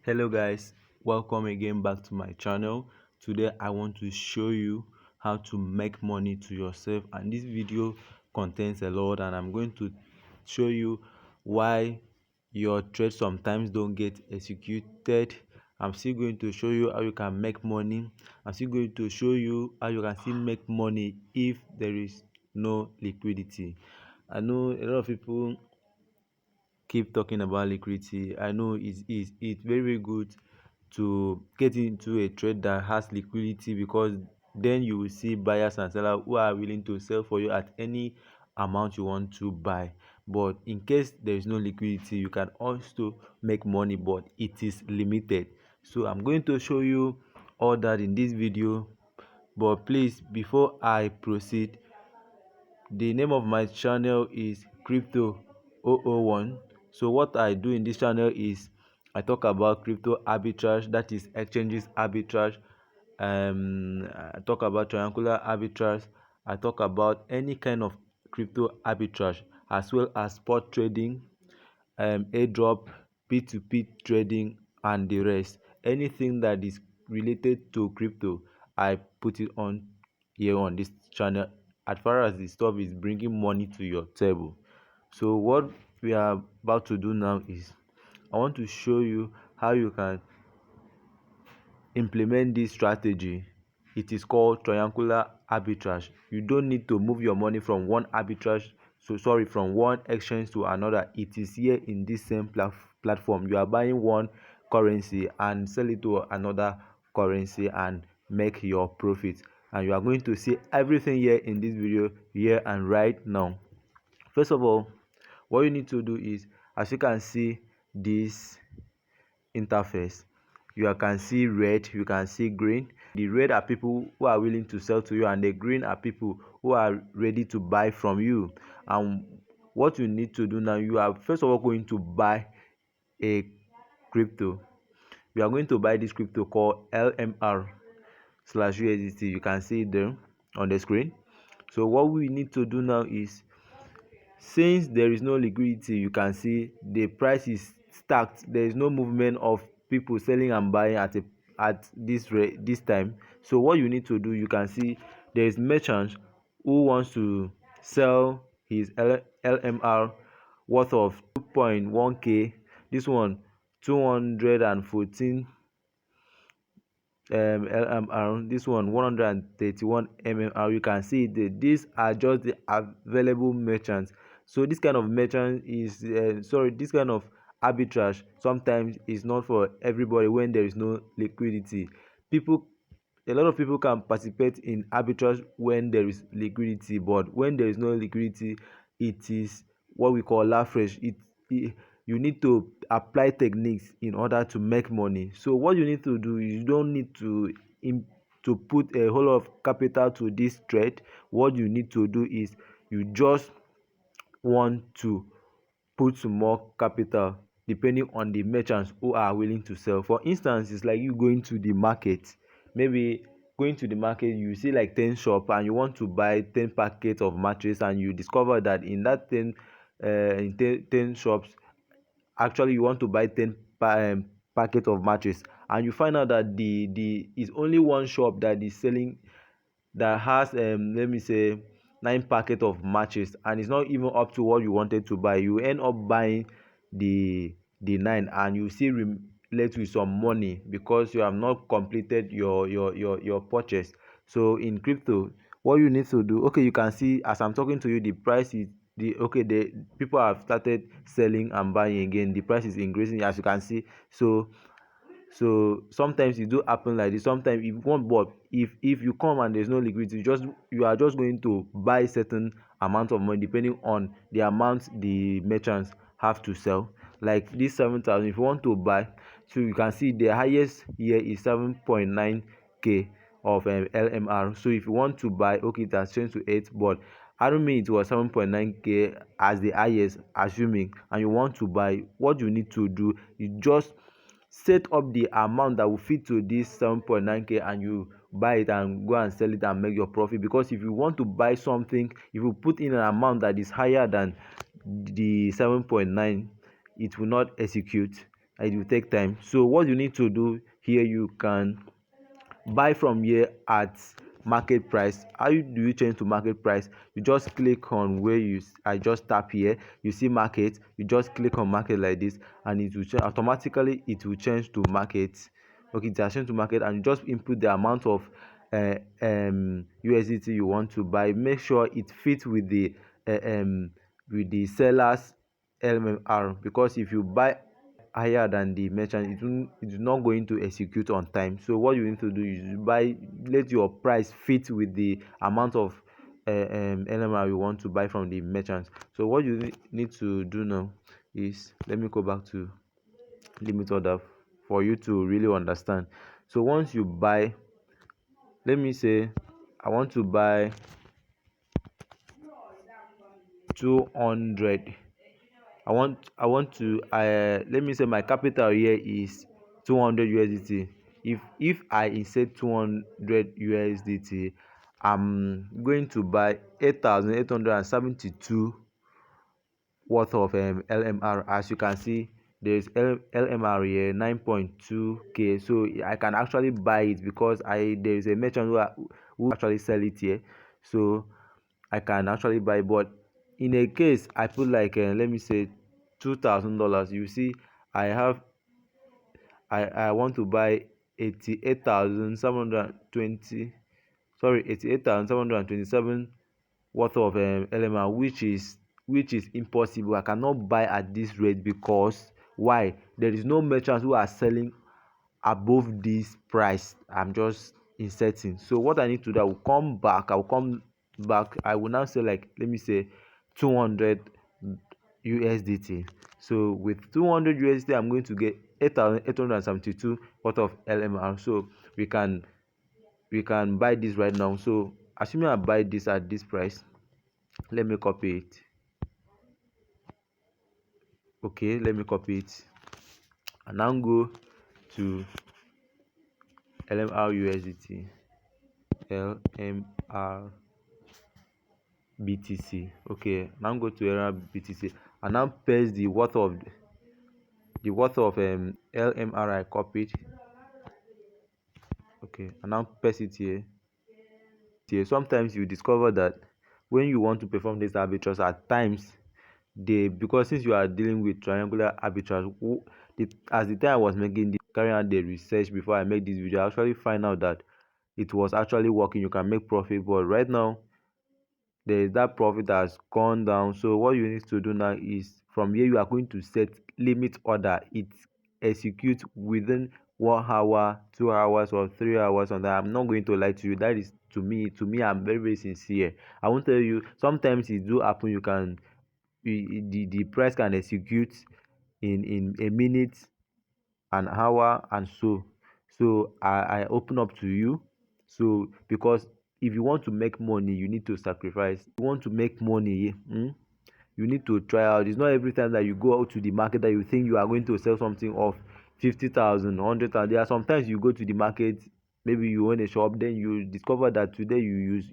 Hello guys, welcome again back to my channel. Today I want to show you how to make money to yourself, and this video contains a lot, and I'm going to show you why your trades sometimes don't get executed. I'm still going to show you how you can make money. I'm still going to show you how you can still make money if there is no liquidity. I know a lot of people keep talking about liquidity. I know it's very good to get into a trade that has liquidity, because then you will see buyers and sellers who are willing to sell for you at any amount you want to buy. But in case there is no liquidity, you can also make money, but it is limited. So I'm going to show you all that in this video. But please, before I proceed, the name of my channel is Crypto 001. So what I do in this channel is I talk about crypto arbitrage, that is exchanges arbitrage. I talk about triangular arbitrage. I talk about any kind of crypto arbitrage, as well as spot trading, airdrop, p2p trading, and the rest. Anything that is related to crypto, I put it on here on this channel, as far as the stuff is bringing money to your table. So what we are about to do now is I want to show you how you can implement this strategy. It is called triangular arbitrage. You don't need to move your money from one from one exchange to another. It is here in this same platform. You are buying one currency and sell it to another currency and make your profit, and you are going to see everything here in this video, here and right now. First of all, what you need to do is, as you can see this interface, you can see red, you can see green. The red are people who are willing to sell to you, and the green are people who are ready to buy from you. And what you need to do now, you are first of all going to buy a crypto. We are going to buy this crypto called LMR/USDT. You can see it there on the screen. So what we need to do now is, since there is no liquidity, you can see the price is stacked. There is no movement of people selling and buying at this rate this time. So what you need to do, you can see there is merchant who wants to sell his LMR worth of 2.1k. This one 214 LMR, this one 131 mmr. You can see that these are just the available merchants. So this kind of merchant is this kind of arbitrage sometimes is not for everybody. When there is no liquidity, people a lot of people can participate in arbitrage when there is liquidity, but when there is no liquidity, it is what we call leverage. You need to apply techniques in order to make money. So what you need to do is, you don't need to put a whole lot of capital to this trade. What you need to do is, you just want to put some more capital depending on the merchants who are willing to sell. For instance, it's like you going to the market. Maybe going to the market, you see like 10 shop and you want to buy 10 packets of mattress, and you discover that in that 10 shops, actually you want to buy 10 packet of mattress, and you find out that the is only one shop that is selling, that has let me say 9 packet of matches, and it's not even up to what you wanted to buy. You end up buying the 9, and you still left with some money because you have not completed your purchase. So in crypto, what you need to do, okay, you can see as I'm talking to you, the price is the people have started selling and buying again. The price is increasing, as you can see. So sometimes it do happen like this. Sometimes if you want, but if you come and there's no liquidity, you are just going to buy certain amount of money depending on the amount the merchants have to sell. Like this 7,000, if you want to buy, so you can see the highest here is 7.9k of LMR. So if you want to buy, okay, it has changed to 8, but I don't mean it was 7.9k as the highest, assuming, and you want to buy. What you need to do is just set up the amount that will fit to this 7.9k, and you buy it and go and sell it and make your profit. Because if you want to buy something, if you put in an amount that is higher than the 7.9, it will not execute. it will take time. So what you need to do here, you can buy from here at market price. How do you change to market price? You just click on where I just tap here, you see market, you just click on market like this, and it will change automatically. It will change to market. Okay, it has changed to market, and you just input the amount of USDT you want to buy. Make sure it fits with the seller's LMR, because if you buy higher than the merchant, it's not going to execute on time. So what you need to do is let your price fit with the amount of LMR you want to buy from the merchant. So what you need to do now is, let me go back to limit order for you to really understand. So once you buy, let me say I want to buy 200. I want to let me say my capital here is 200 USDT. If I insert 200 USDT, I'm going to buy 8,872 worth of LMR. As you can see, there's LMR here 9.2k. So I can actually buy it because there is a merchant who actually sell it here. So I can actually buy. But in a case I put like let me say $2,000, you see I have I want to buy 88,720, sorry, 88,727 worth of LMR, which is impossible. I cannot buy at this rate. Because why? There is no merchants who are selling above this price I'm just inserting. So what I need to do, I will now say, like, let me say 200 USDT. So with 200 USDT, I'm going to get 8,872 worth of LMR. So we can buy this right now. So assuming I buy this at this price, let me copy it. Okay, let me copy it and now go to LMR USDT, LMR BTC. Okay, now go to LMR BTC and now paste the worth of LMR I copied. Okay, and now paste it here. Sometimes you discover that when you want to perform this arbitrage, at times because since you are dealing with triangular arbitrage, as the time I was carrying out the research before I make this video, I actually find out that it was actually working. You can make profit, but right now there is that profit that has gone down. So what you need to do now is, from here you are going to set limit order. It executes within 1 hour, 2 hours, or 3 hours. And I'm not going to lie to you, that is, to me I'm very, very sincere. I won't tell you, sometimes it do happen. The price can execute in a minute, an hour, and so I open up to you. So because if you want to make money, you need to sacrifice. If you want to make money, you need to try out. It's not every time that you go out to the market that you think you are going to sell something of 50,000, 100,000. There are sometimes you go to the market, maybe you own a shop, then you discover that today you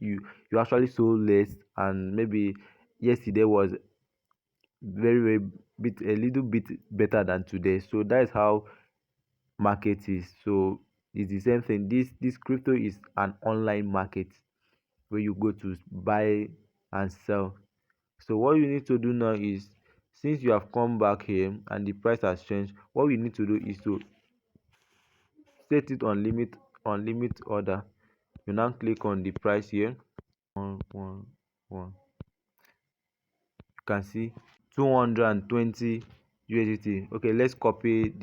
actually sold less, and maybe yesterday was very, very a little bit better than today. So that is how market is. So it's the same thing. This crypto is an online market where you go to buy and sell. So what you need to do now is, since you have come back here and the price has changed, what we need to do is to set it on limit order. You now click on the price here. One. You can see 220 USDT. Okay, let's copy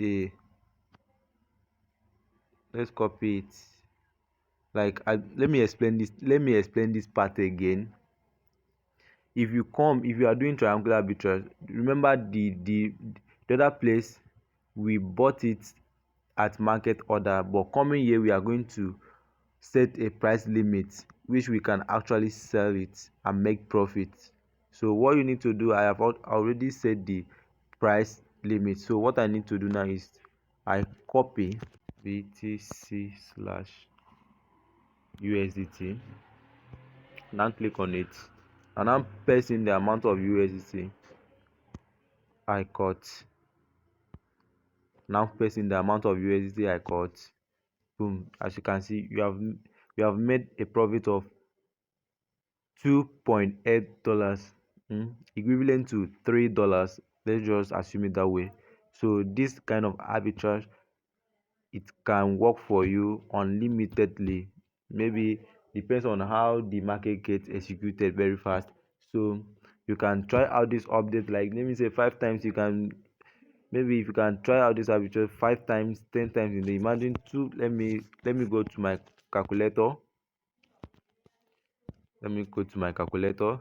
it. Like, let me explain this part again. If you are doing triangular arbitrage, remember the other place we bought it at market order, but coming here we are going to set a price limit which we can actually sell it and make profit. So what you need to do, I have already set the price limit. So what I need to do now is I copy BTC slash USDT, now click on it and now paste in the amount of USDT I got. now paste in the amount of USDT I got. Boom, as you can see, you have made a profit of $2.8, equivalent to $3. Let's just assume it that way. So this kind of arbitrage, it can work for you unlimitedly. Maybe depends on how the market gets executed very fast. So you can try out this update, like let me say 5 times. You can, maybe if you can try out this arbitrage 5 times, 10 times in the, imagine two. Let me go to my calculator. Let me go to my calculator.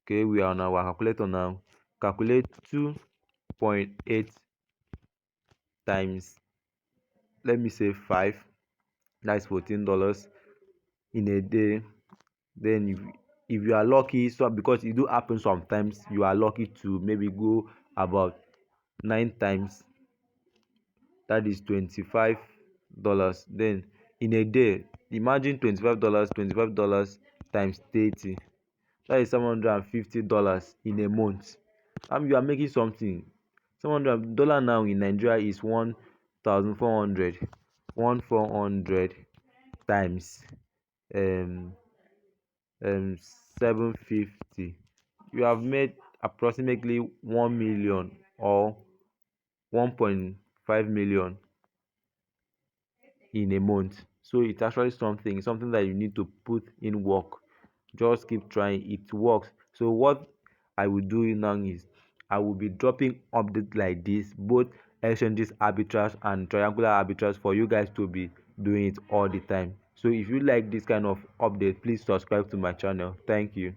Okay, we are on our calculator now. Calculate 2.8 times, let me say 5. That's $14 in a day. Then if you are lucky, so because it do happen sometimes, you are lucky to maybe go about 9 times. That is $25. Then in a day, imagine $25 times 30. That is $750 in a month. You are making something. $700 now in Nigeria is 1,400. 1,400 times um 750. You have made approximately 1 million or 1.5 million in a month. So it's actually something that you need to put in work. Just keep trying, it works. So what I will do now is I will be dropping updates like this, both exchanges arbitrage and triangular arbitrage, for you guys to be doing it all the time. So if you like this kind of update, please subscribe to my channel. Thank you.